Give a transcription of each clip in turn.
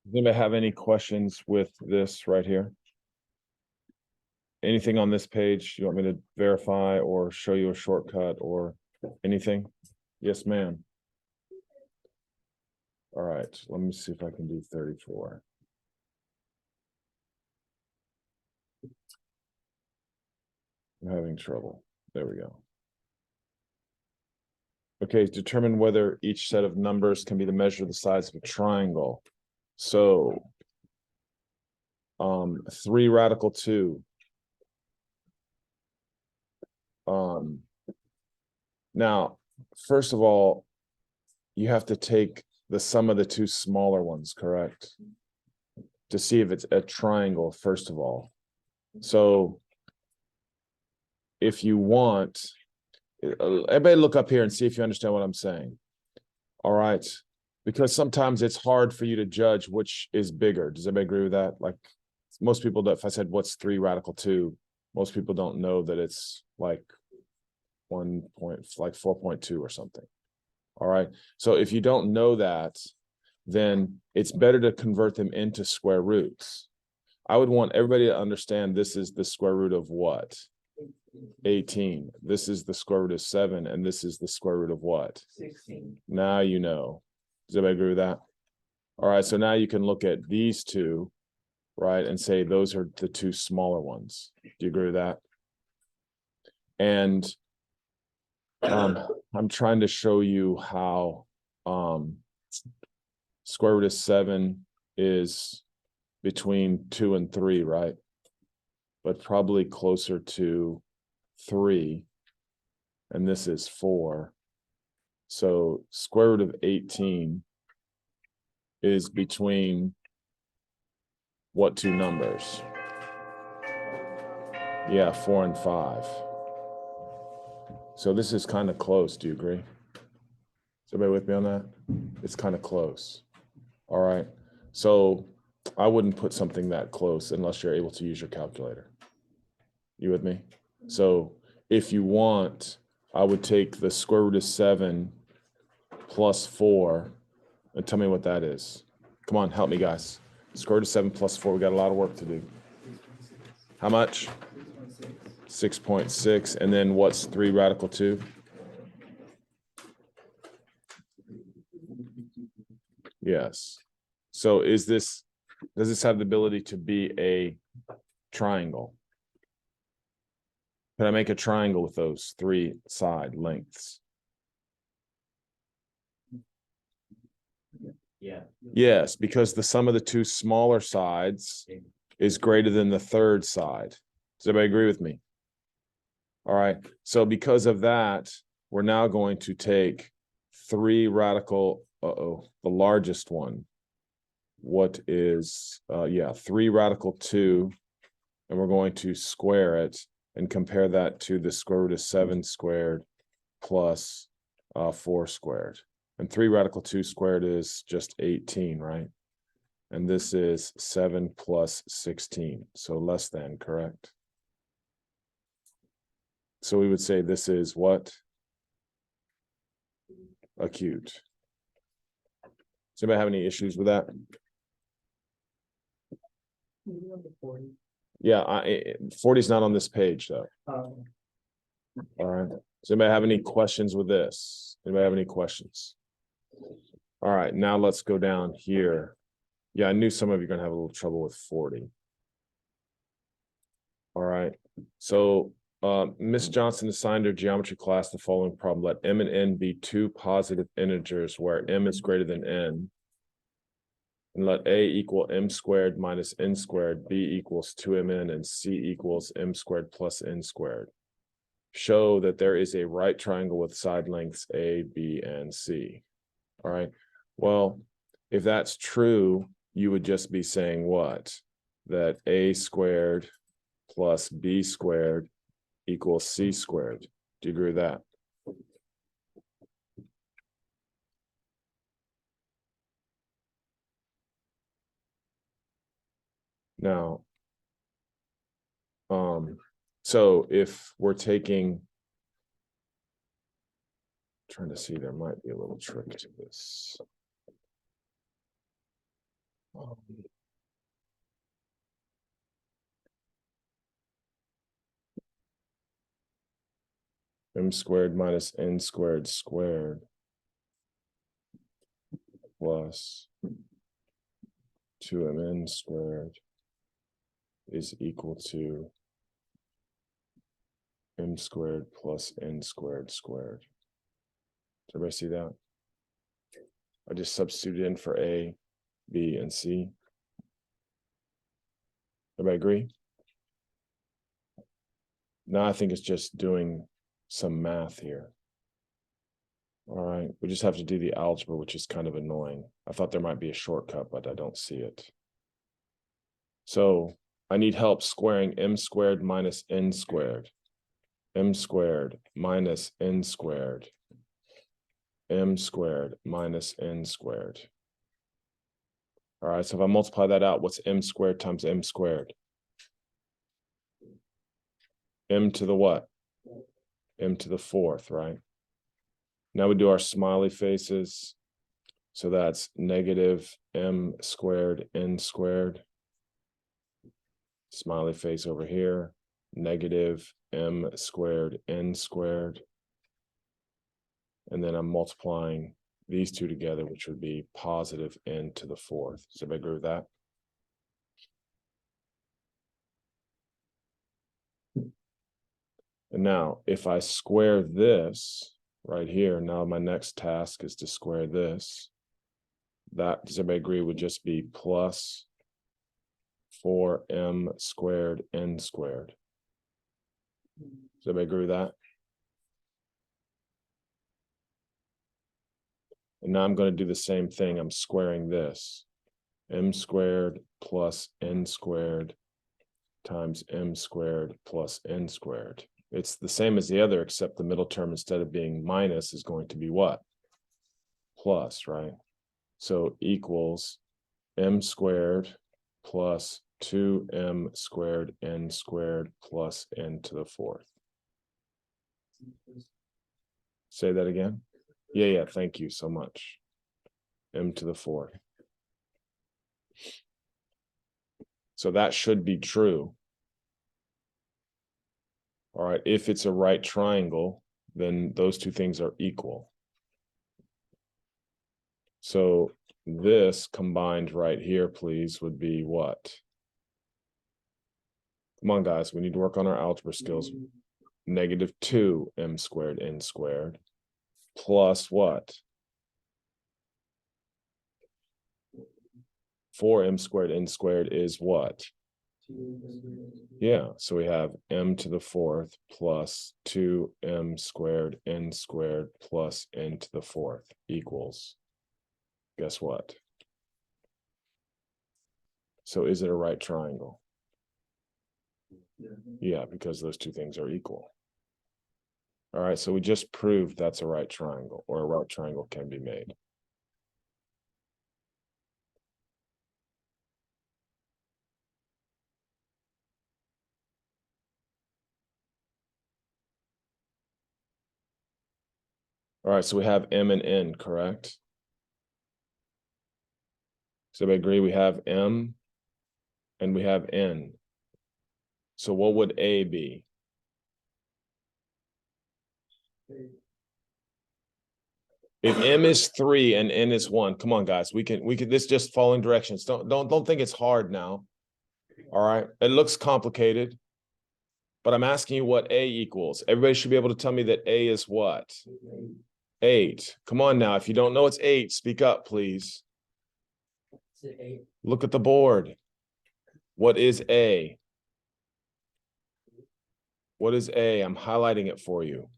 Does anybody have any questions with this right here? Anything on this page you want me to verify or show you a shortcut or anything? Yes, ma'am. All right, let me see if I can do 34. I'm having trouble. There we go. Okay, determine whether each set of numbers can be the measure of the size of a triangle. So 3 radical 2. Now, first of all, you have to take the sum of the two smaller ones, correct? To see if it's a triangle, first of all. So if you want, everybody look up here and see if you understand what I'm saying. All right. Because sometimes it's hard for you to judge which is bigger. Does everybody agree with that? Like most people, if I said what's 3 radical 2, most people don't know that it's like 4.2 or something. All right. So if you don't know that, then it's better to convert them into square roots. I would want everybody to understand this is the square root of what? 18. This is the square root of 7, and this is the square root of what? 16. Now you know. Does everybody agree with that? All right, so now you can look at these two, right, and say those are the two smaller ones. Do you agree with that? And I'm trying to show you how square root of 7 is between 2 and 3, right? But probably closer to 3, and this is 4. So square root of 18 is between what two numbers? Yeah, 4 and 5. So this is kind of close. Do you agree? Is everybody with me on that? It's kind of close. All right. So I wouldn't put something that close unless you're able to use your calculator. You with me? So if you want, I would take the square root of 7 plus 4 and tell me what that is. Come on, help me, guys. Square root of 7 plus 4. We got a lot of work to do. How much? 6.6. And then what's 3 radical 2? Yes. So does this have the ability to be a triangle? Can I make a triangle with those 3 side lengths? Yeah. Yes, because the sum of the two smaller sides is greater than the third side. Does everybody agree with me? All right. So because of that, we're now going to take 3 radical, the largest one. What is, 3 radical 2, and we're going to square it and compare that to the square root of 7 squared plus 4 squared. And 3 radical 2 squared is just 18, right? And this is 7 plus 16, so less than, correct? So we would say this is what? Acute. Does anybody have any issues with that? Yeah, 40 is not on this page, though. All right. Does anybody have any questions with this? Anybody have any questions? All right, now let's go down here. Yeah, I knew some of you are going to have a little trouble with 40. All right. So Miss Johnson assigned her geometry class the following problem. Let m and n be 2 positive integers where m is greater than n. And let a equal m squared minus n squared, b equals 2mn, and c equals m squared plus n squared. Show that there is a right triangle with side lengths a, b, and c. All right. Well, if that's true, you would just be saying what? That a squared plus b squared equals c squared. Do you agree with that? Now, so if we're taking, trying to see, there might be a little trick to this. M squared minus N squared squared plus 2mn squared is equal to M squared plus N squared squared. Does everybody see that? I just substituted in for A, B, and C. Everybody agree? Now I think it's just doing some math here. All right, we just have to do the algebra, which is kind of annoying. I thought there might be a shortcut, but I don't see it. So I need help squaring M squared minus N squared. M squared minus N squared. M squared minus N squared. All right, so if I multiply that out, what's M squared times M squared? M to the what? M to the fourth, right? Now we do our smiley faces. So that's negative M squared N squared. Smiley face over here. Negative M squared N squared. And then I'm multiplying these two together, which would be positive N to the fourth. Does everybody agree with that? And now if I square this right here, now my next task is to square this. That, does everybody agree, would just be plus 4m squared N squared. Does everybody agree with that? And now I'm going to do the same thing. I'm squaring this. M squared plus N squared times M squared plus N squared. It's the same as the other, except the middle term, instead of being minus, is going to be what? Plus, right? So equals M squared plus 2m squared N squared plus N to the fourth. Say that again. Yeah, thank you so much. M to the fourth. So that should be true. All right, if it's a right triangle, then those two things are equal. So this combined right here, please, would be what? Come on, guys, we need to work on our algebra skills. Negative 2m squared N squared plus what? 4m squared N squared is what? Yeah, so we have m to the fourth plus 2m squared N squared plus N to the fourth equals, guess what? So is it a right triangle? Yeah, because those two things are equal. All right, so we just proved that's a right triangle, or a right triangle can be made. All right, so we have M and N, correct? So I agree we have M and we have N. So what would A be? If M is 3 and N is 1, come on, guys, we can this just following directions. Don't think it's hard now. All right, it looks complicated, but I'm asking you what A equals. Everybody should be able to tell me that A is what? 8. Come on now, if you don't know it's 8, speak up, please. Look at the board. What is A? What is A? I'm highlighting it for you.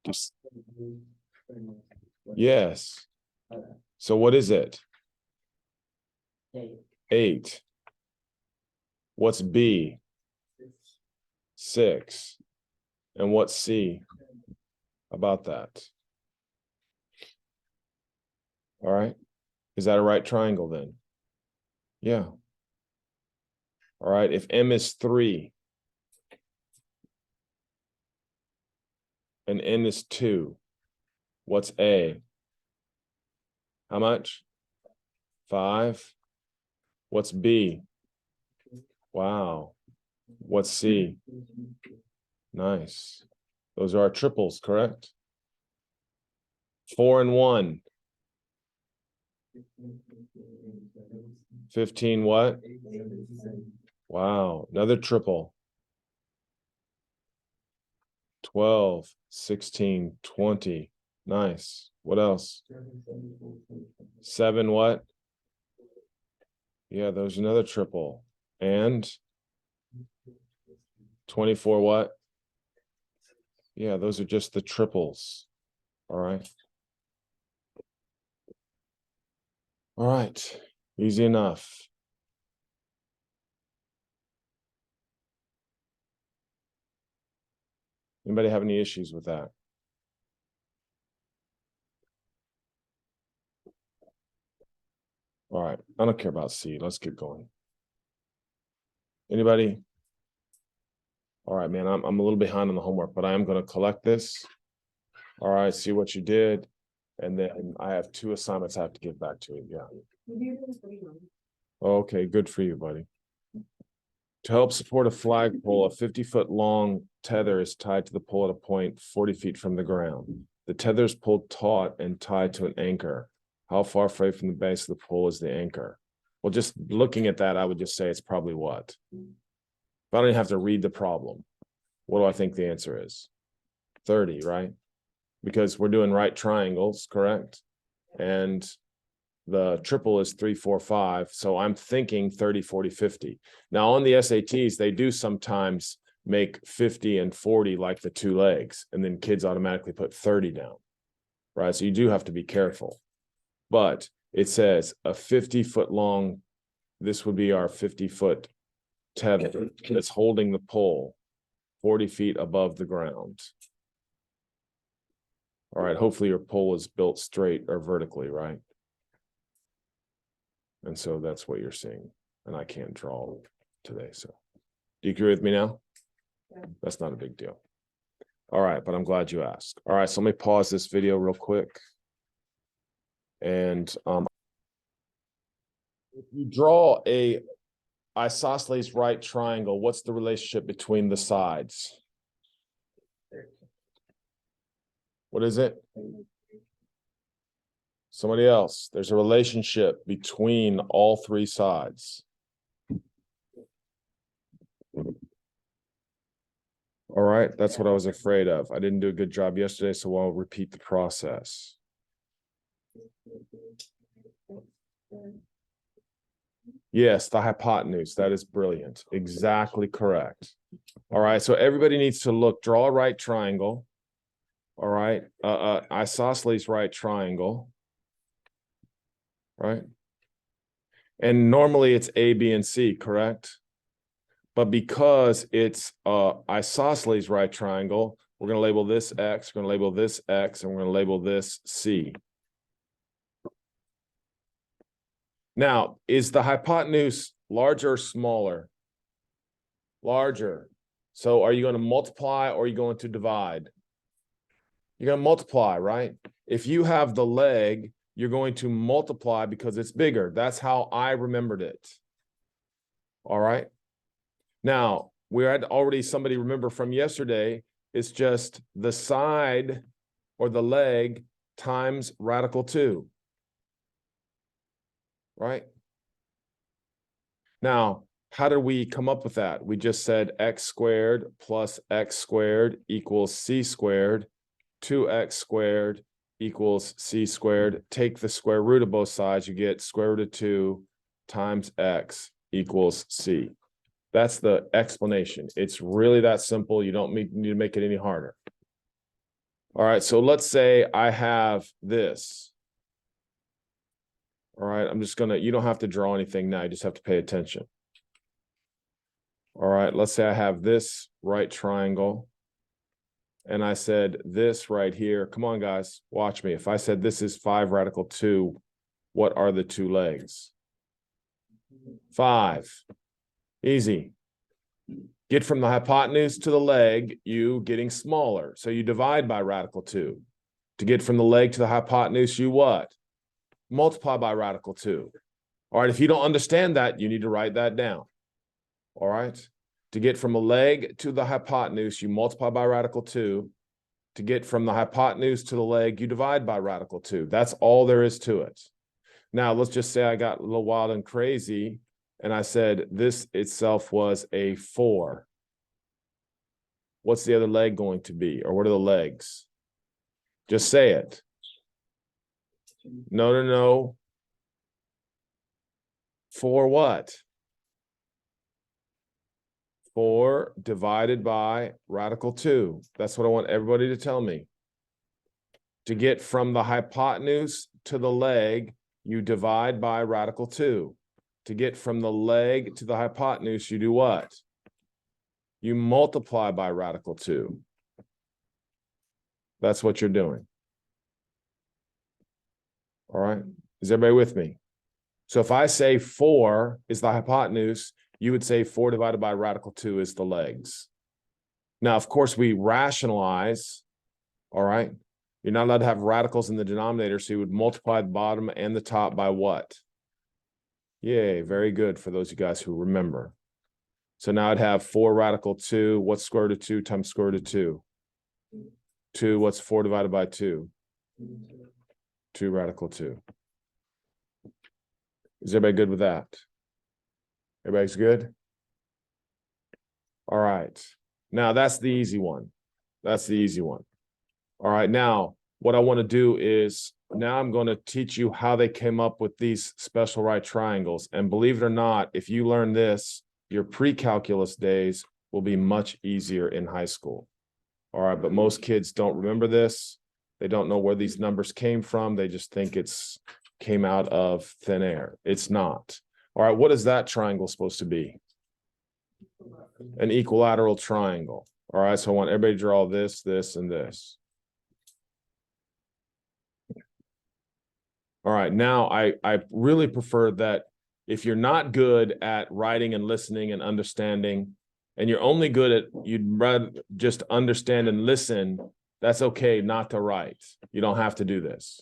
Just, yes. So what is it? 8. What's B? 6. And what's C? About that. All right. Is that a right triangle then? Yeah. All right. If M is 3 and N is 2, what's A? How much? 5. What's B? Wow. What's C? Nice. Those are our triples, correct? 4 and 1. 15 what? Wow. Another triple. 12, 16, 20. Nice. What else? 7 what? Yeah, there's another triple. And 24 what? Yeah, those are just the triples. All right. All right. Easy enough. Anybody have any issues with that? All right. I don't care about C. Let's get going. Anybody? All right, man. I'm a little behind on the homework, but I am going to collect this. All right. See what you did. And then I have 2 assignments I have to give back to you. Yeah. Okay. Good for you, buddy. To help support a flagpole, a 50-foot long tether is tied to the pole at a point 40 feet from the ground. The tether is pulled taut and tied to an anchor. How far away from the base of the pole is the anchor? Well, just looking at that, I would just say it's probably what? If I don't even have to read the problem, what do I think the answer is? 30, right? Because we're doing right triangles, correct? And the triple is 3, 4, 5. So I'm thinking 30, 40, 50. Now on the SATs, they do sometimes make 50 and 40 like the 2 legs, and then kids automatically put 30 down, right? So you do have to be careful. But it says a 50-foot long, this would be our 50-foot tether that's holding the pole 40 feet above the ground. All right, hopefully your pole is built straight or vertically, right? And so that's what you're seeing. And I can't draw today. So do you agree with me now? Yeah. That's not a big deal. All right, but I'm glad you asked. All right, so let me pause this video real quick. And if you draw a isosceles right triangle, what's the relationship between the sides? What is it? Somebody else. There's a relationship between all 3 sides. All right, that's what I was afraid of. I didn't do a good job yesterday, so I'll repeat the process. Yes, the hypotenuse. That is brilliant. Exactly correct. All right, so everybody needs to look, draw a right triangle. All right, isosceles right triangle. Right? And normally it's A, B, and C, correct? But because it's isosceles right triangle, we're going to label this X, we're going to label this X, and we're going to label this C. Now, is the hypotenuse larger or smaller? Larger. So are you going to multiply or are you going to divide? You're going to multiply, right? If you have the leg, you're going to multiply because it's bigger. That's how I remembered it. All right. Now, we had already somebody remember from yesterday, it's just the side or the leg times radical 2. Right? Now, how did we come up with that? We just said x squared plus x squared equals c squared. 2x squared equals c squared. Take the square root of both sides, you get square root of 2 times x equals c. That's the explanation. It's really that simple. You don't need to make it any harder. All right, so let's say I have this. All right, I'm just gonna, you don't have to draw anything now, you just have to pay attention. All right, let's say I have this right triangle. And I said this right here. Come on, guys, watch me. If I said this is 5 radical 2, what are the 2 legs? 5. Easy. Get from the hypotenuse to the leg, you getting smaller. So you divide by radical 2. To get from the leg to the hypotenuse, you what? Multiply by radical 2. All right, if you don't understand that, you need to write that down. All right. To get from a leg to the hypotenuse, you multiply by radical 2. To get from the hypotenuse to the leg, you divide by radical 2. That's all there is to it. Now, let's just say I got a little wild and crazy, and I said this itself was a 4. What's the other leg going to be? Or what are the legs? Just say it. No. 4 what? 4 divided by radical 2. That's what I want everybody to tell me. To get from the hypotenuse to the leg, you divide by radical 2. To get from the leg to the hypotenuse, you do what? You multiply by radical 2. That's what you're doing. All right. Is everybody with me? So if I say 4 is the hypotenuse, you would say 4 divided by radical 2 is the legs. Now, of course, we rationalize. All right. You're not allowed to have radicals in the denominator, so you would multiply the bottom and the top by what? Yay, very good for those of you guys who remember. So now I'd have 4 radical 2. What's square root of 2 times square root of 2? 2, what's 4 divided by 2? 2 radical 2. Is everybody good with that? Everybody's good? All right. Now that's the easy one. That's the easy one. All right. Now, what I want to do is now I'm going to teach you how they came up with these special right triangles. And believe it or not, if you learn this, your pre-calculus days will be much easier in high school. All right. But most kids don't remember this. They don't know where these numbers came from. They just think it's came out of thin air. It's not. All right. What is that triangle supposed to be? An equilateral triangle. All right. So I want everybody to draw this, this, and this. All right, now I really prefer that if you're not good at writing and listening and understanding, and you're only good at, you'd rather just understand and listen, that's okay not to write. You don't have to do this.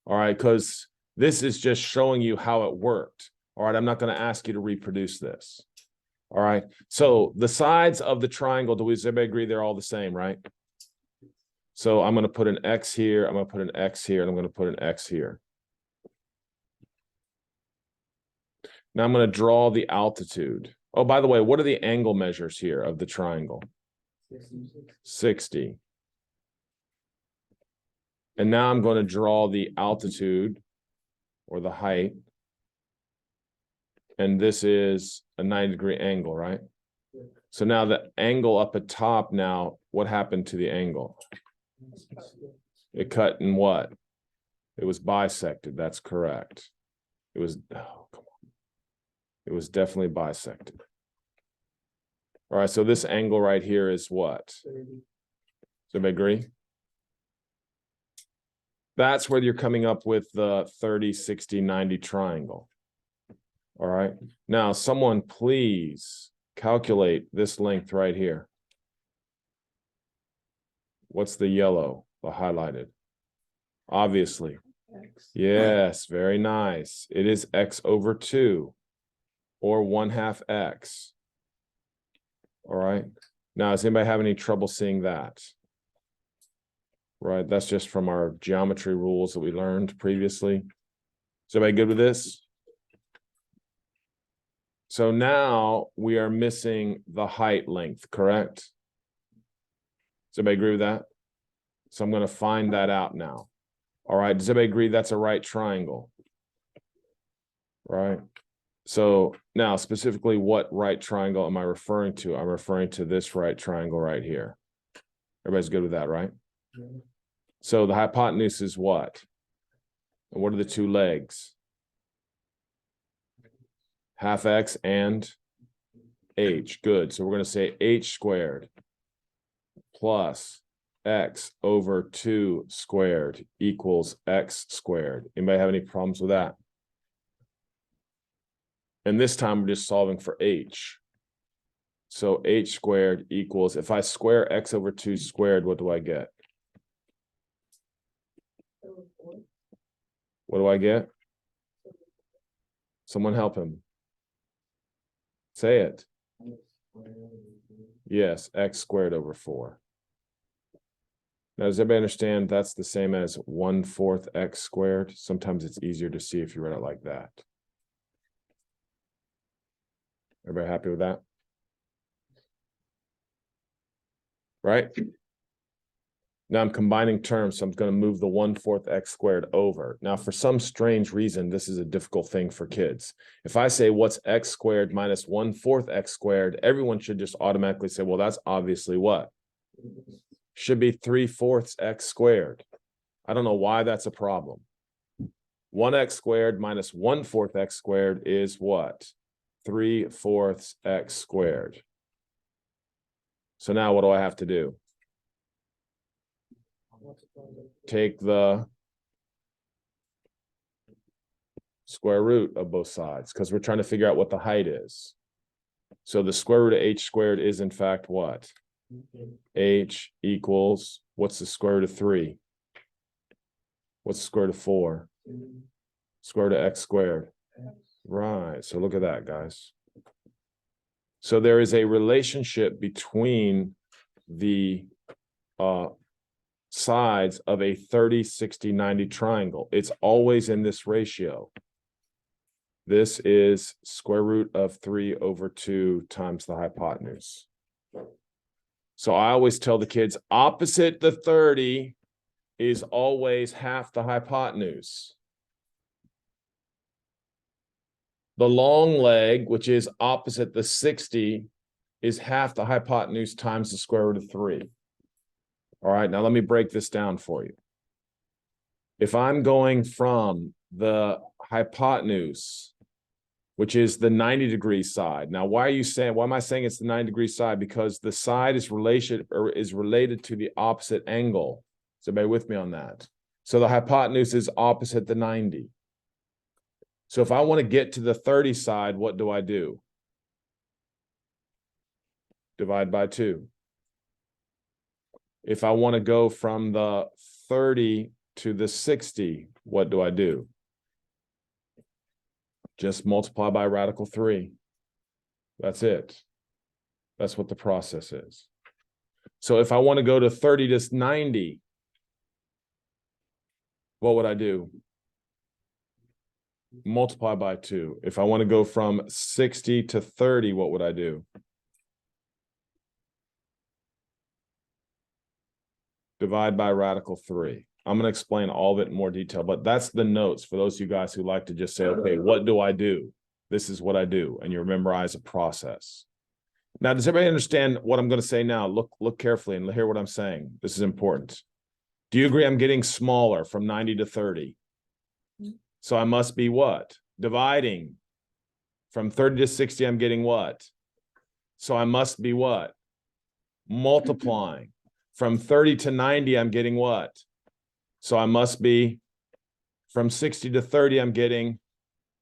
All right, because this is just showing you how it worked. All right, I'm not going to ask you to reproduce this. All right, so the sides of the triangle, does everybody agree they're all the same, right? So I'm going to put an X here, I'm going to put an X here, and I'm going to put an X here. Now I'm going to draw the altitude. Oh, by the way, what are the angle measures here of the triangle? 60. And now I'm going to draw the altitude or the height. And this is a 90-degree angle, right? So now the angle up at top now, what happened to the angle? It cut in what? It was bisected. That's correct. It was, oh, come on. It was definitely bisected. All right, so this angle right here is what? 30. Does everybody agree? That's where you're coming up with the 30, 60, 90 triangle. All right. Now, someone please calculate this length right here. What's the yellow, the highlighted? Obviously. X. Yes, very nice. It is X over 2. Or 1/2 X. All right. Now, does anybody have any trouble seeing that? Right. That's just from our geometry rules that we learned previously. Is everybody good with this? So now we are missing the height length, correct? Does everybody agree with that? So I'm going to find that out now. All right. Does everybody agree that's a right triangle? Right. So now specifically what right triangle am I referring to? I'm referring to this right triangle right here. Everybody's good with that, right? Mm-hmm. So the hypotenuse is what? And what are the two legs? 1/2 X and H. Good. So we're going to say H squared plus X over 2 squared equals X squared. Anybody have any problems with that? And this time we're just solving for H. So H squared equals, if I square X over 2 squared, what do I get? What do I get? Someone help him. Say it. Yes, x squared over 4. Now, does everybody understand that's the same as 1/4 x squared? Sometimes it's easier to see if you read it like that. Everybody happy with that? Right? Now I'm combining terms, so I'm going to move the 1/4 x squared over. Now, for some strange reason, this is a difficult thing for kids. If I say what's x squared minus 1/4 x squared, everyone should just automatically say, well, that's obviously what? Should be 3/4 x squared. I don't know why that's a problem. 1x squared minus 1/4 x squared is what? 3/4 x squared. So now what do I have to do? Take the square root of both sides because we're trying to figure out what the height is. So the square root of h squared is in fact what? H equals, what's the square root of 3? What's the square root of 4? Square root of x squared. Right, so look at that, guys. So there is a relationship between the sides of a 30, 60, 90 triangle. It's always in this ratio. This is square root of 3 over 2 times the hypotenuse. So I always tell the kids, opposite the 30 is always half the hypotenuse. The long leg, which is opposite the 60, is half the hypotenuse times the square root of 3. All right, now let me break this down for you. If I'm going from the hypotenuse, which is the 90-degree side. Now, why am I saying it's the 90-degree side? Because the side is related to the opposite angle. So bear with me on that. So the hypotenuse is opposite the 90. So if I want to get to the 30 side, what do I do? Divide by 2. If I want to go from the 30 to the 60, what do I do? Just multiply by radical 3. That's it. That's what the process is. So if I want to go to 30 to 90, what would I do? Multiply by 2. If I want to go from 60 to 30, what would I do? Divide by radical 3. I'm going to explain all of it in more detail, but that's the notes for those of you guys who like to just say, okay, what do I do? This is what I do. And you memorize a process. Now, does everybody understand what I'm going to say now? Look carefully and hear what I'm saying. This is important. Do you agree I'm getting smaller from 90 to 30? So I must be what? Dividing. From 30 to 60, I'm getting what? So I must be what? Multiplying. From 30 to 90, I'm getting what? So I must be, from 60 to 30, I'm getting,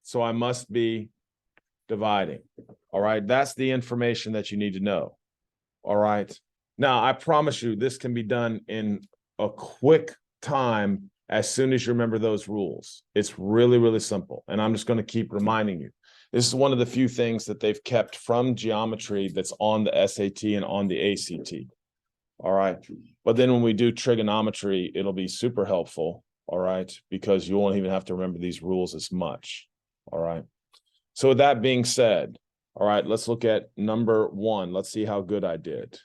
so I must be dividing. All right, that's the information that you need to know. All right. Now, I promise you, this can be done in a quick time as soon as you remember those rules. It's really, really simple. And I'm just going to keep reminding you. This is one of the few things that they've kept from geometry that's on the SAT and on the ACT. All right. But then when we do trigonometry, it'll be super helpful. All right. Because you won't even have to remember these rules as much. All right. So with that being said, all right, let's look at number 1. Let's see how good I did.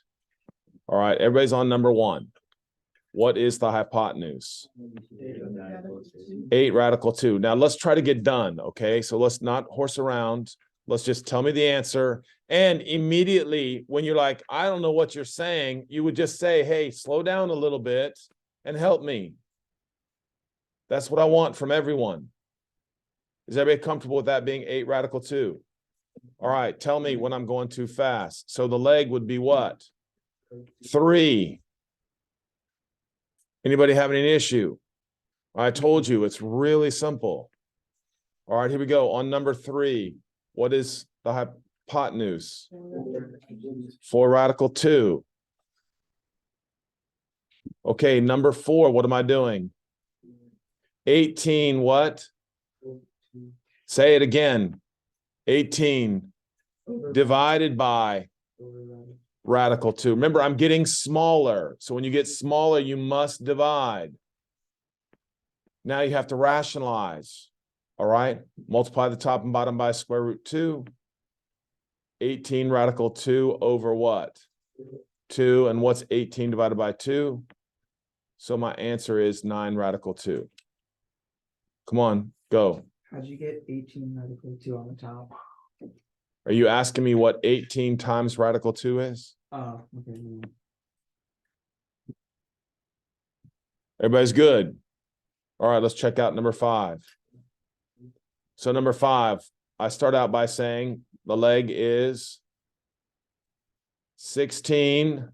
All right. Everybody's on number 1. What is the hypotenuse? 8 radical 2. Now let's try to get done. Okay. So let's not horse around. Let's just tell me the answer. And immediately when you're like, I don't know what you're saying, you would just say, hey, slow down a little bit and help me. That's what I want from everyone. Is everybody comfortable with that being 8 radical 2? All right, tell me when I'm going too fast. So the leg would be what? 3. Anybody having an issue? I told you it's really simple. All right, here we go. On number 3, what is the hypotenuse? 4 radical 2. Okay, number 4, what am I doing? 18 what? Say it again. 18 divided by radical 2. Remember, I'm getting smaller. So when you get smaller, you must divide. Now you have to rationalize. All right. Multiply the top and bottom by square root 2. 18 radical 2 over what? 2. And what's 18 divided by 2? So my answer is 9 radical 2. Come on, go. How'd you get 18 radical 2 on the top? Are you asking me what 18 times radical 2 is? Oh, okay. Everybody's good. All right, let's check out number 5. So number 5, I start out by saying the leg is 16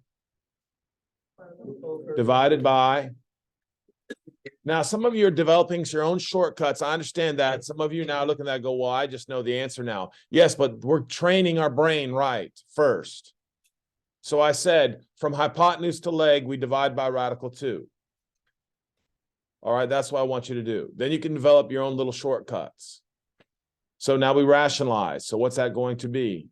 divided by. Now, some of you are developing your own shortcuts. I understand that. Some of you now looking at that go, well, I just know the answer now. Yes, but we're training our brain right first. So I said from hypotenuse to leg, we divide by radical 2. All right, that's what I want you to do. Then you can develop your own little shortcuts. So now we rationalize. So what's that going to be?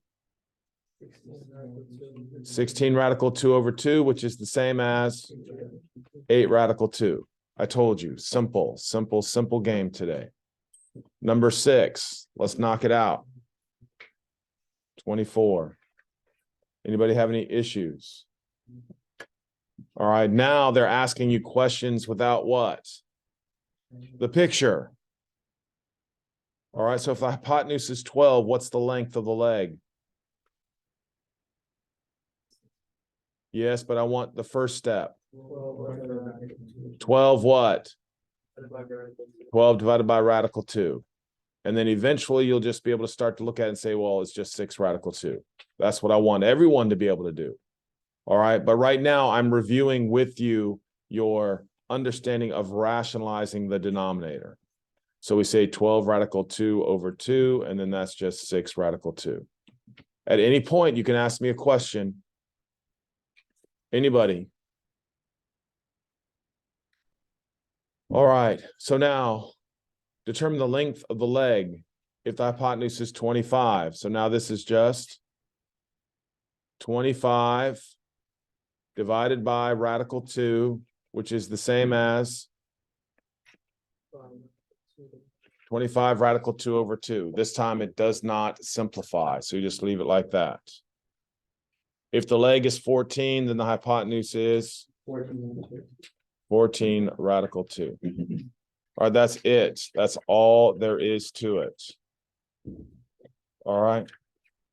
16 radical 2 over 2, which is the same as 8 radical 2. I told you, simple game today. Number 6, let's knock it out. 24. Anybody have any issues? All right, now they're asking you questions without what? The picture. All right, so if the hypotenuse is 12, what's the length of the leg? Yes, but I want the first step. 12 what? 12 divided by radical 2. And then eventually you'll just be able to start to look at it and say, well, it's just 6 radical 2. That's what I want everyone to be able to do. All right, but right now I'm reviewing with you your understanding of rationalizing the denominator. So we say 12 radical 2 over 2, and then that's just 6 radical 2. At any point, you can ask me a question. Anybody? All right, so now determine the length of the leg if the hypotenuse is 25. So now this is just 25 divided by radical 2, which is the same as 25 radical 2 over 2. This time it does not simplify, so you just leave it like that. If the leg is 14, then the hypotenuse is 14 radical 2. All right, that's it. That's all there is to it. All right,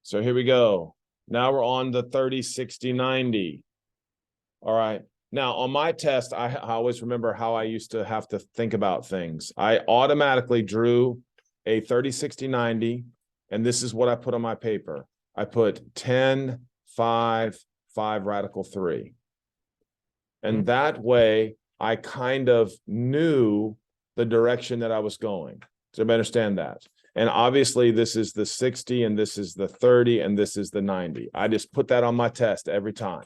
so here we go. Now we're on the 30, 60, 90. All right. Now, on my test, I always remember how I used to have to think about things. I automatically drew a 30, 60, 90, and this is what I put on my paper. I put 10, 5, 5 radical 3. And that way, I kind of knew the direction that I was going. Does everybody understand that? And obviously, this is the 60, and this is the 30, and this is the 90. I just put that on my test every time.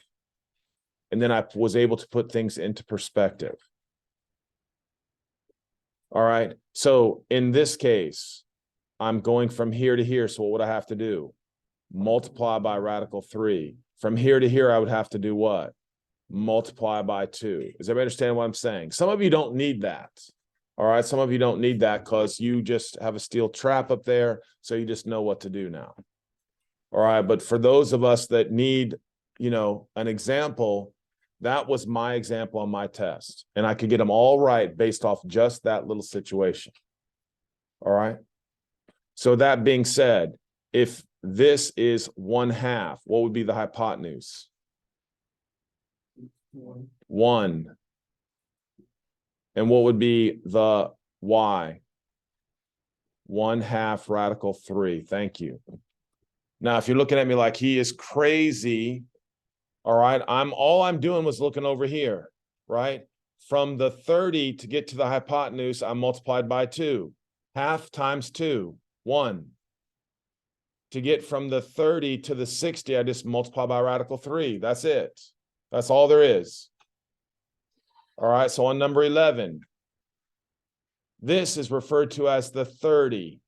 And then I was able to put things into perspective. All right. So in this case, I'm going from here to here. So what would I have to do? Multiply by radical 3. From here to here, I would have to do what? Multiply by 2. Does everybody understand what I'm saying? Some of you don't need that. All right. Some of you don't need that because you just have a steel trap up there. So you just know what to do now. All right. But for those of us that need, an example, that was my example on my test. And I could get them all right based off just that little situation. All right. So that being said, if this is 1/2, what would be the hypotenuse? 1. And what would be the y? 1/2 radical 3. Thank you. Now, if you're looking at me like he is crazy, all right, all I'm doing was looking over here, right? From the 30 to get to the hypotenuse, I multiplied by 2. 1/2 times 2, 1. To get from the 30 to the 60, I just multiply by radical 3. That's it. That's all there is. All right, so on number 11, this is referred to as the 30.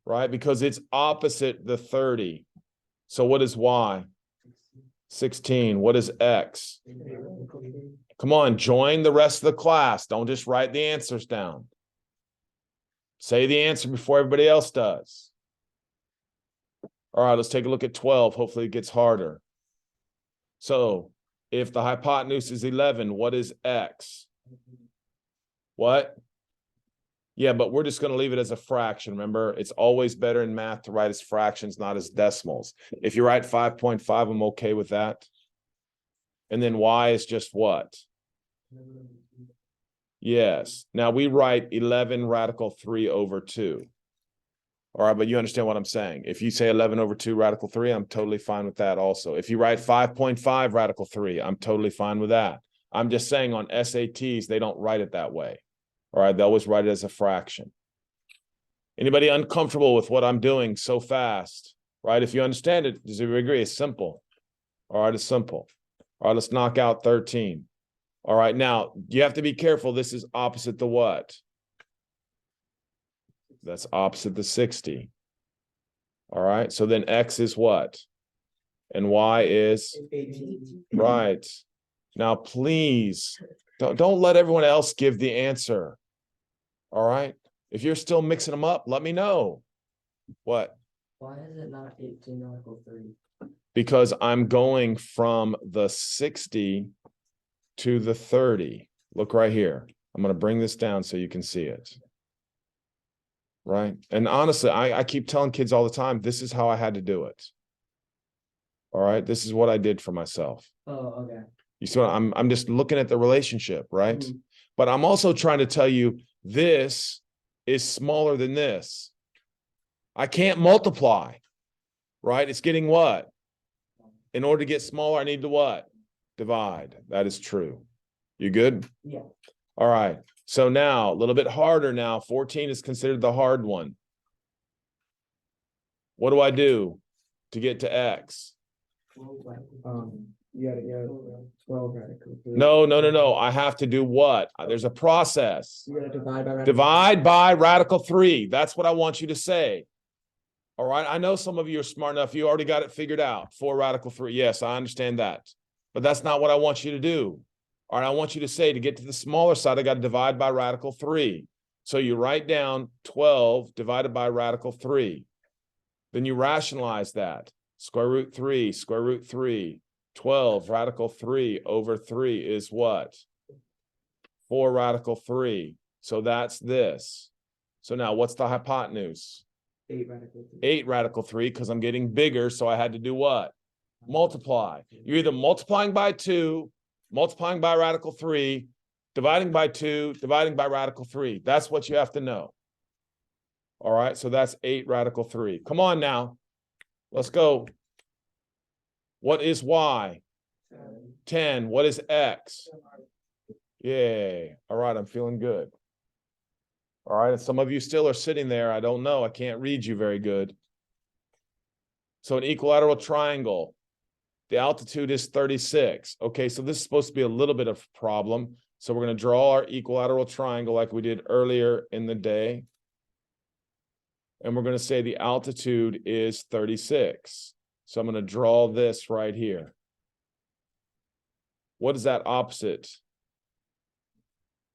right? Because it's opposite the 30. So what is y? 16. What is x? Come on, join the rest of the class. Don't just write the answers down. Say the answer before everybody else does. All right, let's take a look at 12. Hopefully it gets harder. So if the hypotenuse is 11, what is x? What? Yeah, but we're just going to leave it as a fraction. Remember, it's always better in math to write as fractions, not as decimals. If you write 5.5, I'm okay with that. And then y is just what? Yes. Now we write 11 radical 3 over 2. All right, but you understand what I'm saying. If you say 11 over 2 radical 3, I'm totally fine with that also. If you write 5.5 radical 3, I'm totally fine with that. I'm just saying on SATs, they don't write it that way. All right, they always write it as a fraction. Anybody uncomfortable with what I'm doing so fast? Right? If you understand it, does everybody agree? It's simple. All right, it's simple. All right, let's knock out 13. All right, now you have to be careful. This is opposite the what? That's opposite the 60. All right, so then x is what? And y is? 18. Right. Now, please, don't let everyone else give the answer. All right? If you're still mixing them up, let me know. What? Why is it not 18 radical 3? Because I'm going from the 60 to the 30. Look right here. I'm going to bring this down so you can see it. Right? And honestly, I keep telling kids all the time, this is how I had to do it. All right? This is what I did for myself. Oh, okay. You see what I'm just looking at the relationship, right? Mhm. But I'm also trying to tell you this is smaller than this. I can't multiply, right? It's getting what? In order to get smaller, I need to what? Divide. That is true. You good? Yeah. All right. So now a little bit harder now. 14 is considered the hard one. What do I do to get to x? You gotta go 12 radical 3. No. I have to do what? There's a process. You gotta divide by radical Divide by radical 3. That's what I want you to say. All right. I know some of you are smart enough. You already got it figured out. 4 radical 3. Yes, I understand that. But that's not what I want you to do. All right. I want you to say to get to the smaller side, I got to divide by radical 3. So you write down 12 divided by radical 3. Then you rationalize that. Square root 3, square root 3. 12 radical 3 over 3 is what? 4 radical 3. So that's this. So now what's the hypotenuse? 8 radical 3. 8 radical 3, because I'm getting bigger, so I had to do what? Multiply. You're either multiplying by 2, multiplying by radical 3, dividing by 2, dividing by radical 3. That's what you have to know. All right, so that's 8 radical 3. Come on now. Let's go. What is y? 10. What is x? Yay. All right, I'm feeling good. All right, and some of you still are sitting there. I don't know. I can't read you very good. So an equilateral triangle, the altitude is 36. Okay, so this is supposed to be a little bit of a problem. So we're going to draw our equilateral triangle like we did earlier in the day. And we're going to say the altitude is 36. So I'm going to draw this right here. What is that opposite?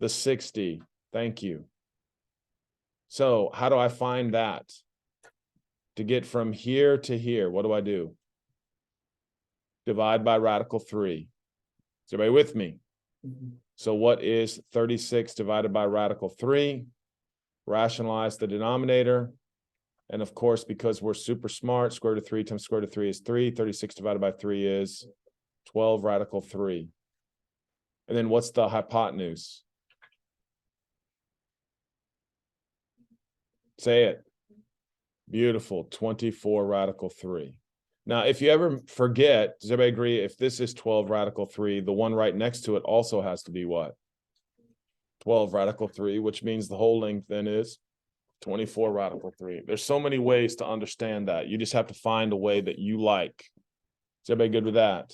The 60. Thank you. So how do I find that? To get from here to here, what do I do? Divide by radical 3. Is everybody with me? Mhm. So what is 36 divided by radical 3? Rationalize the denominator. And of course, because we're super smart, square root of 3 times square root of 3 is 3. 36 divided by 3 is 12 radical 3. And then what's the hypotenuse? Say it. Beautiful. 24 radical 3. Now, if you ever forget, does everybody agree if this is 12 radical 3, the one right next to it also has to be what? 12 radical 3, which means the whole length then is 24 radical 3. There's so many ways to understand that. You just have to find a way that you like. Is everybody good with that?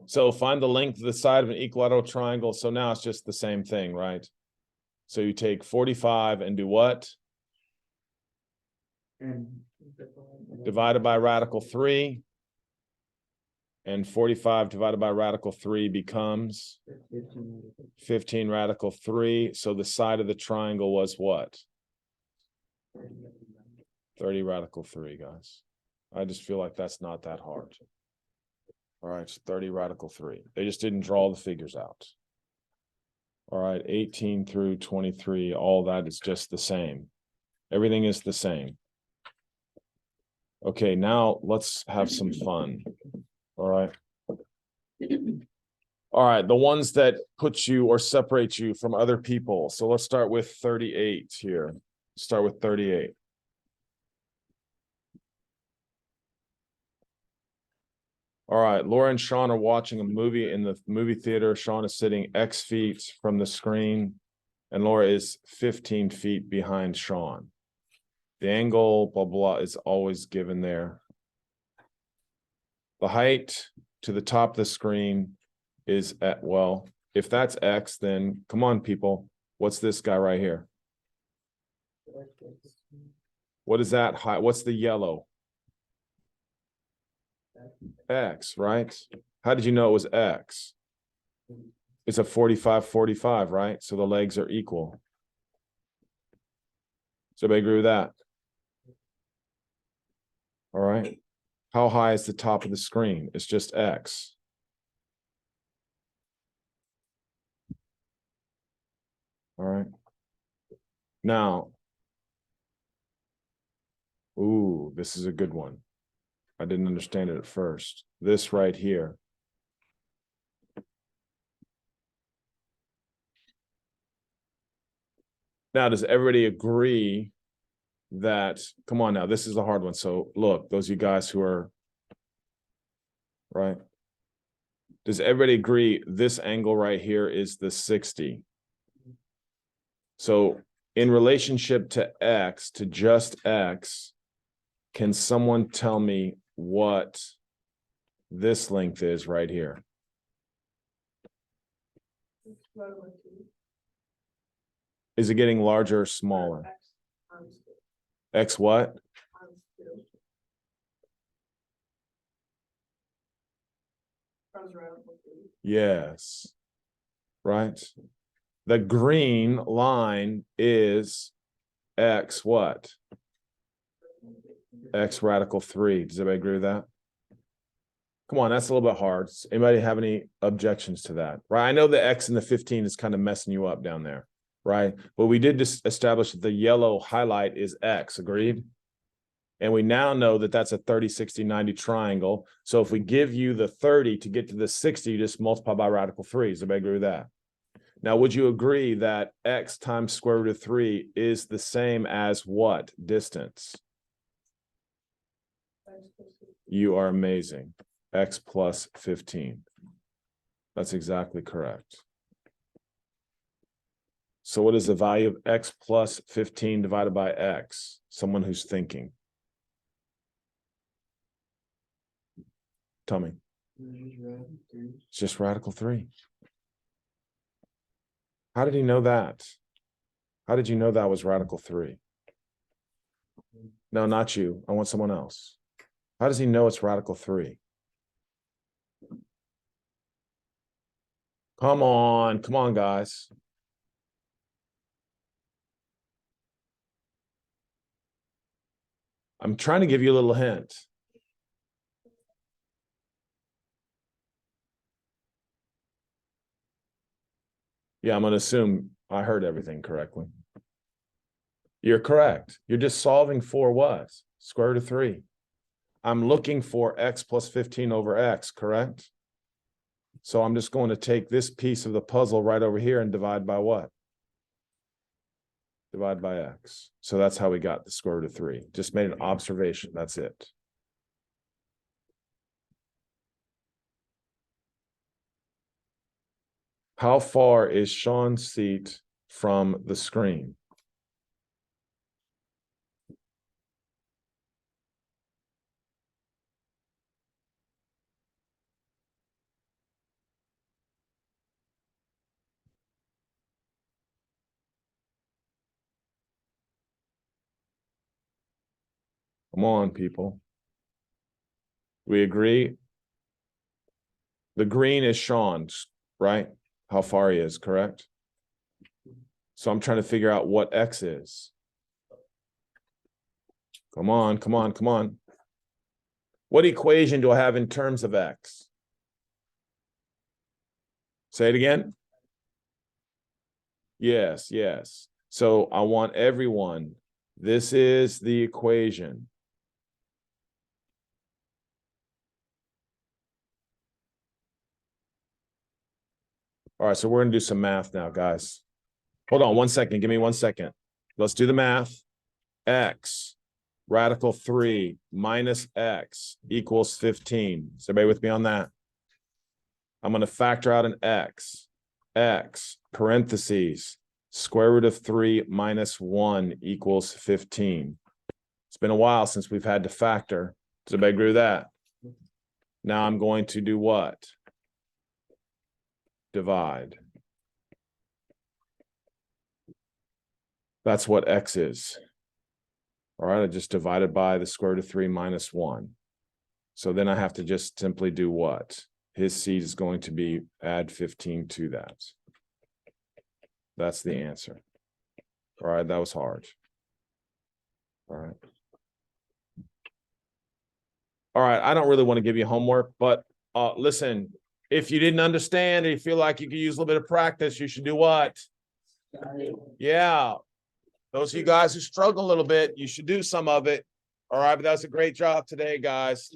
So find the length of the side of an equilateral triangle. So now it's just the same thing, right? So you take 45 and do what? And. Divided by radical 3. And 45 divided by radical 3 becomes 15 radical 3. So the side of the triangle was what? 30 radical 3, guys. I just feel like that's not that hard. All right, so 30 radical 3. They just didn't draw the figures out. All right, 18 through 23, all that is just the same. Everything is the same. Okay, now let's have some fun. All right. All right, the ones that put you or separate you from other people. So let's start with 38 here. Start with 38. All right, Laura and Sean are watching a movie in the movie theater. Sean is sitting X feet from the screen, and Laura is 15 feet behind Sean. The angle, blah, blah, is always given there. The height to the top of the screen is at, well, if that's X, then come on, people. What's this guy right here? What is that height? What's the yellow? X, right? How did you know it was X? It's a 45, right? So the legs are equal. So everybody agree with that? All right. How high is the top of the screen? It's just X. All right. Now, ooh, this is a good one. I didn't understand it at first. This right here. Now, does everybody agree that, come on now, this is a hard one. So look, those of you guys who are, right? Does everybody agree this angle right here is the 60? So in relationship to X, to just X, can someone tell me what this length is right here? Is it getting larger or smaller? X what? Yes. Right. The green line is X what? X radical 3. Does everybody agree with that? Come on, that's a little bit hard. Anybody have any objections to that? Right. I know the X and the 15 is kind of messing you up down there. Right. But we did just establish that the yellow highlight is X. Agreed? And we now know that that's a 30, 60, 90 triangle. So if we give you the 30 to get to the 60, you just multiply by radical 3. Does everybody agree with that? Now, would you agree that X times square root of 3 is the same as what distance? You are amazing. X plus 15. That's exactly correct. So what is the value of X plus 15 divided by X? Someone who's thinking. Tell me. It's just radical 3. How did he know that? How did you know that was radical 3? No, not you. I want someone else. How does he know it's radical 3? Come on, guys. I'm trying to give you a little hint. Yeah, I'm going to assume I heard everything correctly. You're correct. You're just solving for what? Square root of 3. I'm looking for X plus 15 over X, correct? So I'm just going to take this piece of the puzzle right over here and divide by what? Divide by X. So that's how we got the square root of 3. Just made an observation. That's it. How far is Sean's seat from the screen? Come on, people. We agree? The green is Sean's, right? How far he is, correct? So I'm trying to figure out what X is. Come on, come on, come on. What equation do I have in terms of X? Say it again. Yes, yes. So I want everyone. This is the equation. All right, so we're going to do some math now, guys. Hold on 1 second. Give me 1 second. Let's do the math. X radical 3 minus X equals 15. Is everybody with me on that? I'm going to factor out an X. X parentheses square root of 3 minus 1 equals 15. It's been a while since we've had to factor. Does everybody agree with that? Now I'm going to do what? Divide. That's what X is. All right, I just divided by the square root of 3 minus 1. So then I have to just simply do what? His seed is going to be add 15 to that. That's the answer. All right, that was hard. All right. All right, I don't really want to give you homework, but listen, if you didn't understand or you feel like you could use a little bit of practice, you should do what? Yeah. Those of you guys who struggle a little bit, you should do some of it. All right, but that's a great job today, guys.